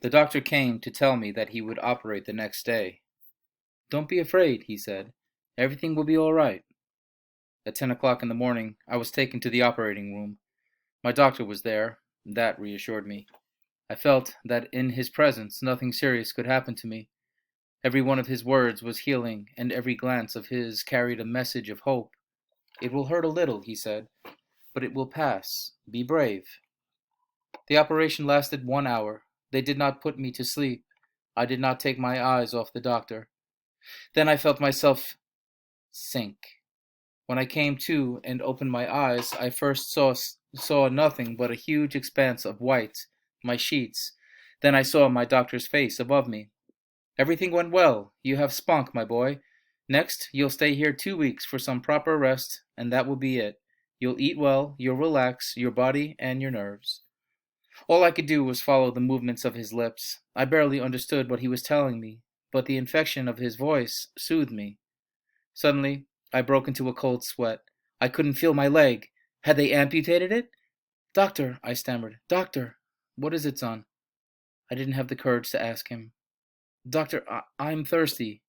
The doctor came to tell me that he would operate the next day. "Don't be afraid," he said. "Everything will be all right." At 10 o'clock in the morning, I was taken to the operating room. My doctor was there. That reassured me. I felt that in his presence nothing serious could happen to me. Every one of his words was healing, and every glance of his carried a message of hope. "It will hurt a little," he said, "but it will pass. Be brave." The operation lasted 1 hour. They did not put me to sleep. I did not take my eyes off the doctor. Then I felt myself sink. When I came to and opened my eyes, I first saw nothing but a huge expanse of white, my sheets. Then I saw my doctor's face above me. "Everything went well. You have spunk, my boy. Next, you'll stay here 2 weeks for some proper rest, and that will be it. You'll eat well, you'll relax your body and your nerves." All I could do was follow the movements of his lips. I barely understood what he was telling me, but the infection of his voice soothed me. Suddenly, I broke into a cold sweat. I couldn't feel my leg. Had they amputated it? "Doctor," I stammered. "Doctor." "What is it, son?" I didn't have the courage to ask him. "Doctor, I'm thirsty."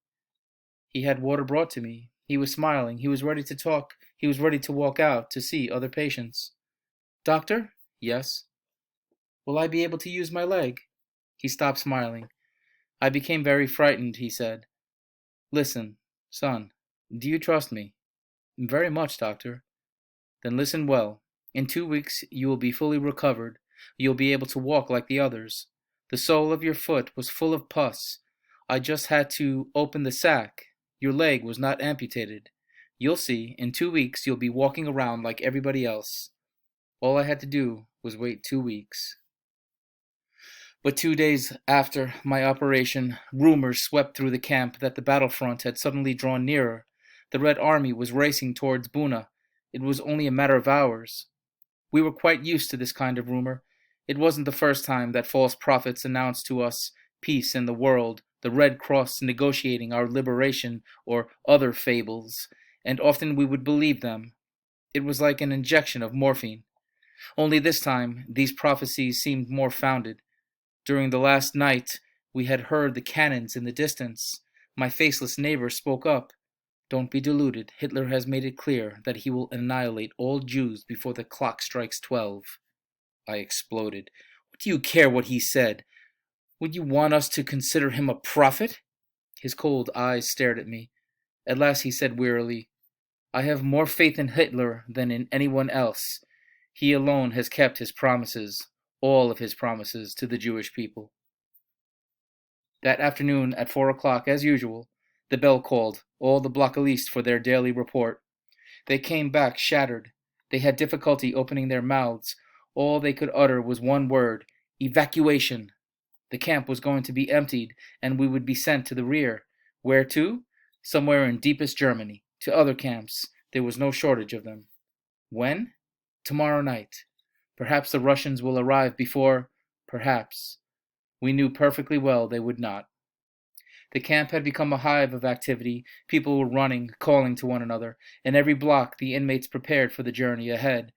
He had water brought to me. He was smiling. He was ready to talk. He was ready to walk out to see other patients. "Doctor?" "Yes." "Will I be able to use my leg?" He stopped smiling. I became very frightened, he said. "Listen, son, do you trust me?" "Very much, doctor." "Then listen well. In 2 weeks you will be fully recovered. You'll be able to walk like the others. The sole of your foot was full of pus. I just had to open the sac. Your leg was not amputated. You'll see, in 2 weeks you'll be walking around like everybody else. All I had to do was wait 2 weeks. But 2 days after my operation, rumors swept through the camp that the battlefront had suddenly drawn nearer. The Red Army was racing towards Buna. It was only a matter of hours. We were quite used to this kind of rumor. It wasn't the first time that false prophets announced to us peace in the world, the Red Cross negotiating our liberation, or other fables, and often we would believe them. It was like an injection of morphine. Only this time, these prophecies seemed more founded. During the last night, we had heard the cannons in the distance. My faceless neighbor spoke up. "Don't be deluded. Hitler has made it clear that he will annihilate all Jews before the clock strikes 12. I exploded. "What do you care what he said? Would you want us to consider him a prophet?" His cold eyes stared at me. At last he said wearily, "I have more faith in Hitler than in anyone else. He alone has kept his promises, all of his promises to the Jewish people." That afternoon at 4 o'clock, as usual, the bell called all the Blockalistes for their daily report. They came back shattered. They had difficulty opening their mouths. All they could utter was one word: evacuation. The camp was going to be emptied, and we would be sent to the rear. Where to? Somewhere in deepest Germany, to other camps. There was no shortage of them. When? Tomorrow night. Perhaps the Russians will arrive before. Perhaps. We knew perfectly well they would not. The camp had become a hive of activity. People were running, calling to one another. In every block, the inmates prepared for the journey ahead.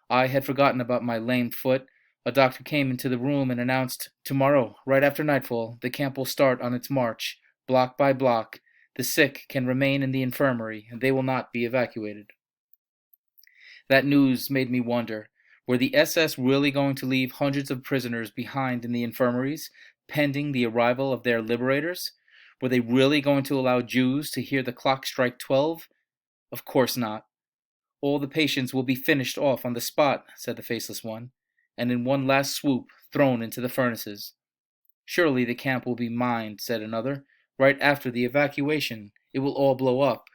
I had forgotten about my lame foot. A doctor came into the room and announced, "Tomorrow, right after nightfall, the camp will start on its march, block by block. The sick can remain in the infirmary, and they will not be evacuated." That news made me wonder, were the SS really going to leave hundreds of prisoners behind in the infirmaries, pending the arrival of their liberators? Were they really going to allow Jews to hear the clock strike 12? Of course not. "All the patients will be finished off on the spot," said the faceless one, "and in one last swoop thrown into the furnaces." "Surely the camp will be mined," said another. "Right after the evacuation, it will all blow up."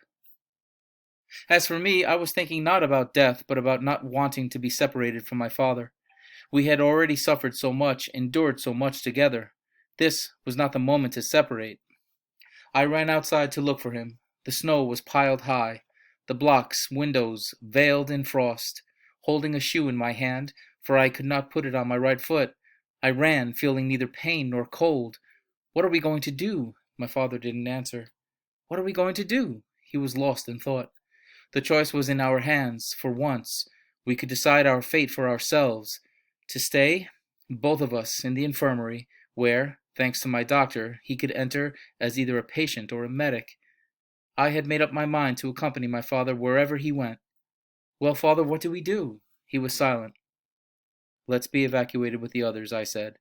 As for me, I was thinking not about death, but about not wanting to be separated from my father. We had already suffered so much, endured so much together. This was not the moment to separate. I ran outside to look for him. The snow was piled high, the blocks, windows, veiled in frost. Holding a shoe in my hand, for I could not put it on my right foot, I ran, feeling neither pain nor cold. "What are we going to do?" My father didn't answer. "What are we going to do?" He was lost in thought. The choice was in our hands. For once, we could decide our fate for ourselves. To stay, both of us, in the infirmary, where, thanks to my doctor, he could enter as either a patient or a medic. I had made up my mind to accompany my father wherever he went. Well, father, what do we do? He was silent. Let's be evacuated with the others, I said.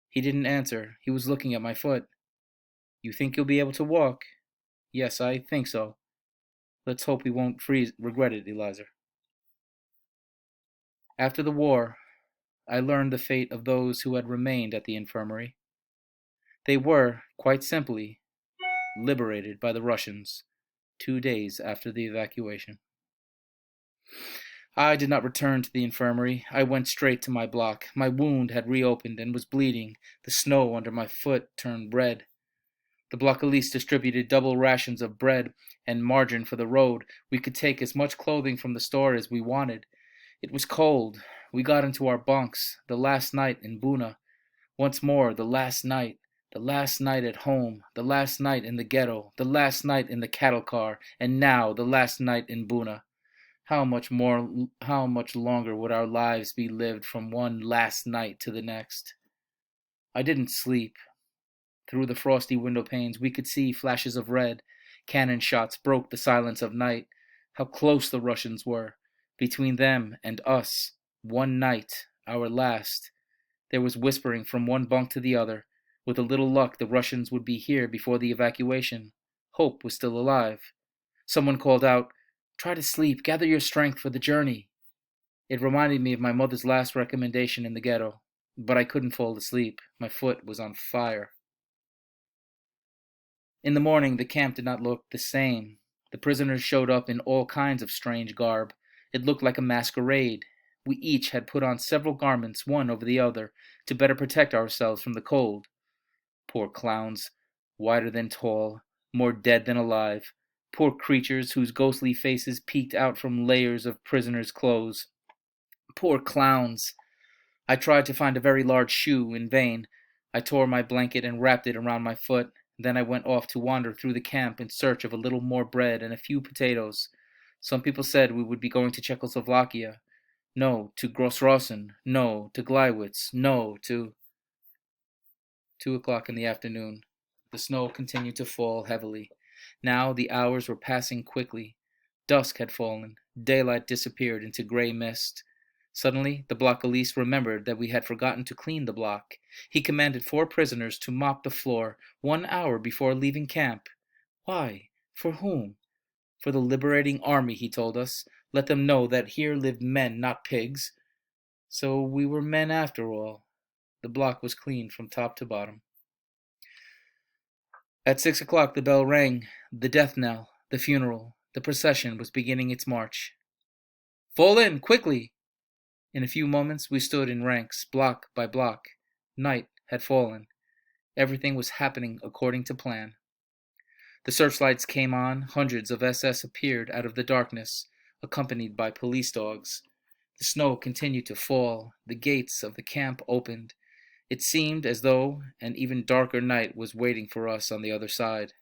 He didn't answer. He was looking at my foot. You think you'll be able to walk? Yes, I think so. Let's hope we won't regret it, Eliezer. After the war, I learned the fate of those who had remained at the infirmary. They were, quite simply, liberated by the Russians 2 days after the evacuation. I did not return to the infirmary. I went straight to my block. My wound had reopened and was bleeding. The snow under my foot turned red. The Blockalists distributed double rations of bread and margarine for the road. We could take as much clothing from the store as we wanted. It was cold. We got into our bunks. The last night in Buna. Once more, the last night. The last night at home. The last night in the ghetto. The last night in the cattle car. And now, the last night in Buna. How much longer would our lives be lived from one last night to the next? I didn't sleep. Through the frosty window panes we could see flashes of red. Cannon shots broke the silence of night. How close the Russians were. Between them and us. One night, our last. There was whispering from one bunk to the other. With a little luck, the Russians would be here before the evacuation. Hope was still alive. Someone called out, "Try to sleep. Gather your strength for the journey." It reminded me of my mother's last recommendation in the ghetto, but I couldn't fall asleep. My foot was on fire. In the morning, the camp did not look the same. The prisoners showed up in all kinds of strange garb. It looked like a masquerade. We each had put on several garments, one over the other, to better protect ourselves from the cold. Poor clowns, wider than tall, more dead than alive. Poor creatures whose ghostly faces peeked out from layers of prisoners' clothes. Poor clowns! I tried to find a very large shoe in vain. I tore my blanket and wrapped it around my foot. Then I went off to wander through the camp in search of a little more bread and a few potatoes. Some people said we would be going to Czechoslovakia. No, to Grossrosen. No, to Gleiwitz. No, to... 2 o'clock in the afternoon. The snow continued to fall heavily. Now the hours were passing quickly. Dusk had fallen. Daylight disappeared into gray mist. Suddenly, the Blockalist remembered that we had forgotten to clean the block. He commanded 4 prisoners to mop the floor 1 hour before leaving camp. Why? For whom? For the liberating army, he told us. Let them know that here lived men, not pigs. So we were men after all. The block was cleaned from top to bottom. At 6 o'clock the bell rang. The death knell, the funeral, the procession was beginning its march. Fall in, quickly! In a few moments we stood in ranks, block by block. Night had fallen. Everything was happening according to plan. The searchlights came on. Hundreds of SS appeared out of the darkness, accompanied by police dogs. The snow continued to fall. The gates of the camp opened. It seemed as though an even darker night was waiting for us on the other side.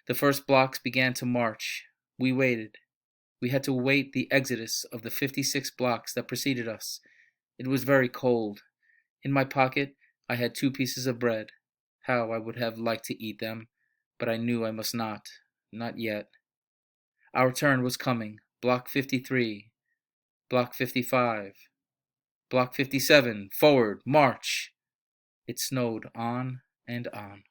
The first blocks began to march. We waited. We had to wait the exodus of the 56 blocks that preceded us. It was very cold. In my pocket, I had 2 pieces of bread. How I would have liked to eat them, but I knew I must not. Not yet. Our turn was coming. Block 53. Block 55. Block 57. Forward. March. It snowed on and on.